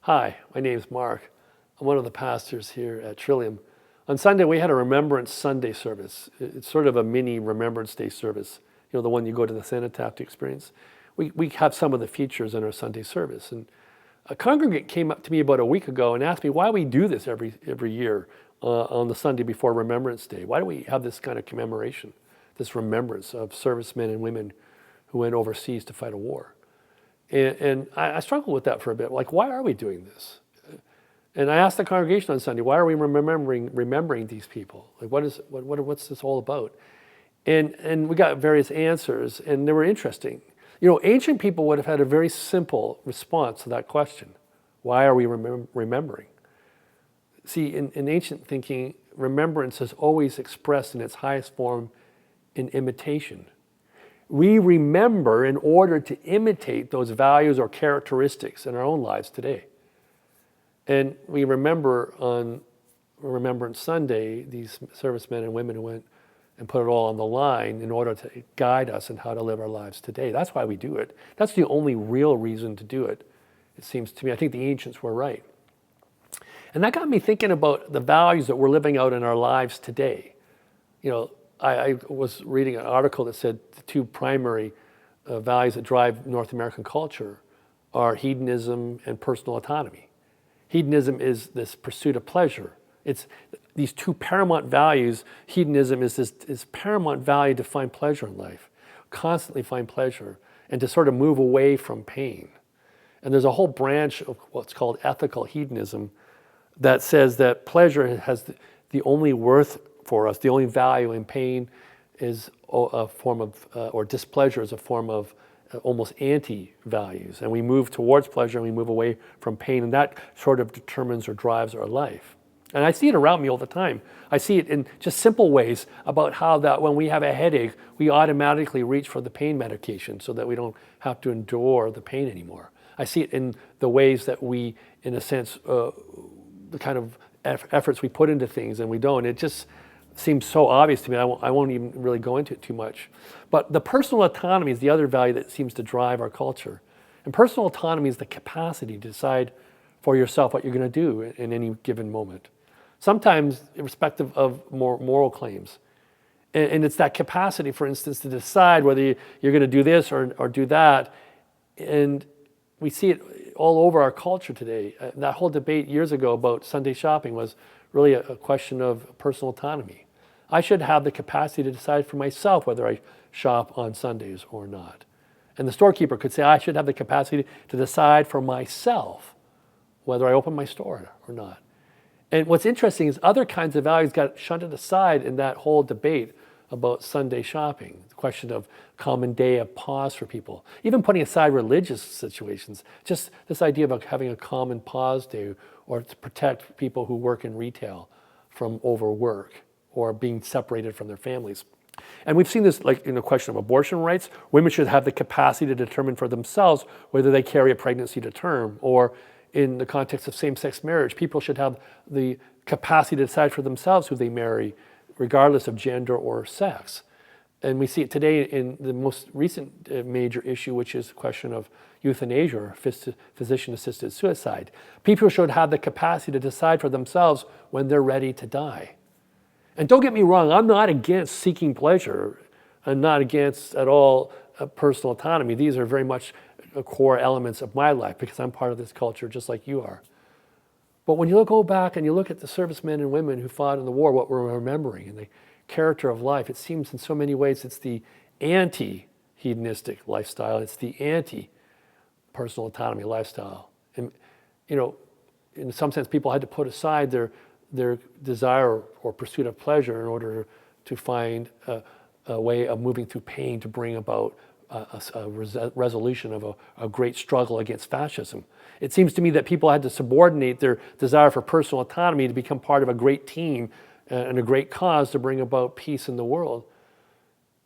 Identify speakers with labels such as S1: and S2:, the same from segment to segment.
S1: Hi, my name's Mark. I'm one of the pastors here at Trillium. On Sunday, we had a Remembrance Sunday service. It's sort of a mini Remembrance Day service, the one you go to the cenotaph to experience. We have some of the features in our Sunday service. And a congregant came up to me about a week ago and asked me why we do this every year on the Sunday before Remembrance Day. Why do we have this kind of commemoration, this remembrance of servicemen and women who went overseas to fight a war? And I struggled with that for a bit. Like, why are we doing this? And I asked the congregation on Sunday, why are we remembering these people? Like, what's this all about? And we got various answers, and they were interesting. Ancient people would have had a very simple response to that question. Why are we remembering? See, in ancient thinking, remembrance is always expressed in its highest form in imitation. We remember in order to imitate those values or characteristics in our own lives today. And we remember on Remembrance Sunday these servicemen and women who went and put it all on the line in order to guide us in how to live our lives today. That's why we do it. That's the only real reason to do it, it seems to me. I think the ancients were right. And that got me thinking about the values that we're living out in our lives today. I was reading an article that said the two primary values that drive North American culture are hedonism and personal autonomy. Hedonism is this pursuit of pleasure. It's these two paramount values. Hedonism is this paramount value to find pleasure in life, constantly find pleasure, and to sort of move away from pain. And there's a whole branch of what's called ethical hedonism that says that pleasure has the only worth for us, the only value, in pain is a form of, or displeasure is a form of almost anti-values. And we move towards pleasure and we move away from pain, and that sort of determines or drives our life. And I see it around me all the time. I see it in just simple ways about how that when we have a headache, we automatically reach for the pain medication so that we don't have to endure the pain anymore. I see it in the ways that we, in a sense, the kind of efforts we put into things and we don't. It just seems so obvious to me. I won't even really go into it too much. But the personal autonomy is the other value that seems to drive our culture. And personal autonomy is the capacity to decide for yourself what you're going to do in any given moment. Sometimes irrespective of more moral claims. And it's that capacity, for instance, to decide whether you're going to do this or do that. And we see it all over our culture today. That whole debate years ago about Sunday shopping was really a question of personal autonomy. I should have the capacity to decide for myself whether I shop on Sundays or not. And the storekeeper could say, I should have the capacity to decide for myself whether I open my store or not. And what's interesting is other kinds of values got shunted aside in that whole debate about Sunday shopping, the question of common day of pause for people, even putting aside religious situations, just this idea of having a common pause day or to protect people who work in retail from overwork or being separated from their families. And we've seen this like in the question of abortion rights. Women should have the capacity to determine for themselves whether they carry a pregnancy to term, or in the context of same-sex marriage, people should have the capacity to decide for themselves who they marry, regardless of gender or sex. And we see it today in the most recent major issue, which is the question of euthanasia or physician-assisted suicide. People should have the capacity to decide for themselves when they're ready to die. And don't get me wrong, I'm not against seeking pleasure. I'm not against at all personal autonomy. These are very much core elements of my life because I'm part of this culture just like you are. But when you go back and you look at the servicemen and women who fought in the war, what we're remembering and the character of life, it seems in so many ways it's the anti-hedonistic lifestyle. It's the anti-personal autonomy lifestyle. And, in some sense, people had to put aside their desire or pursuit of pleasure in order to find a way of moving through pain to bring about a resolution of a great struggle against fascism. It seems to me that people had to subordinate their desire for personal autonomy to become part of a great team and a great cause to bring about peace in the world.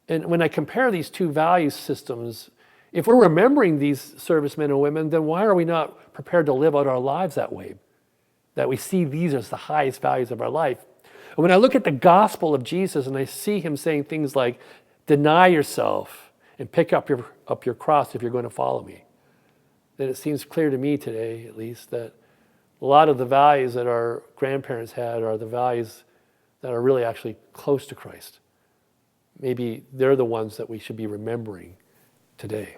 S1: And when I compare these two value systems, if we're remembering these servicemen and women, then why are we not prepared to live out our lives that way? That we see these as the highest values of our life. And when I look at the gospel of Jesus and I see him saying things like, deny yourself and pick up your cross if you're going to follow me, then it seems clear to me today, at least, that a lot of the values that our grandparents had are the values that are really actually close to Christ. Maybe they're the ones that we should be remembering today.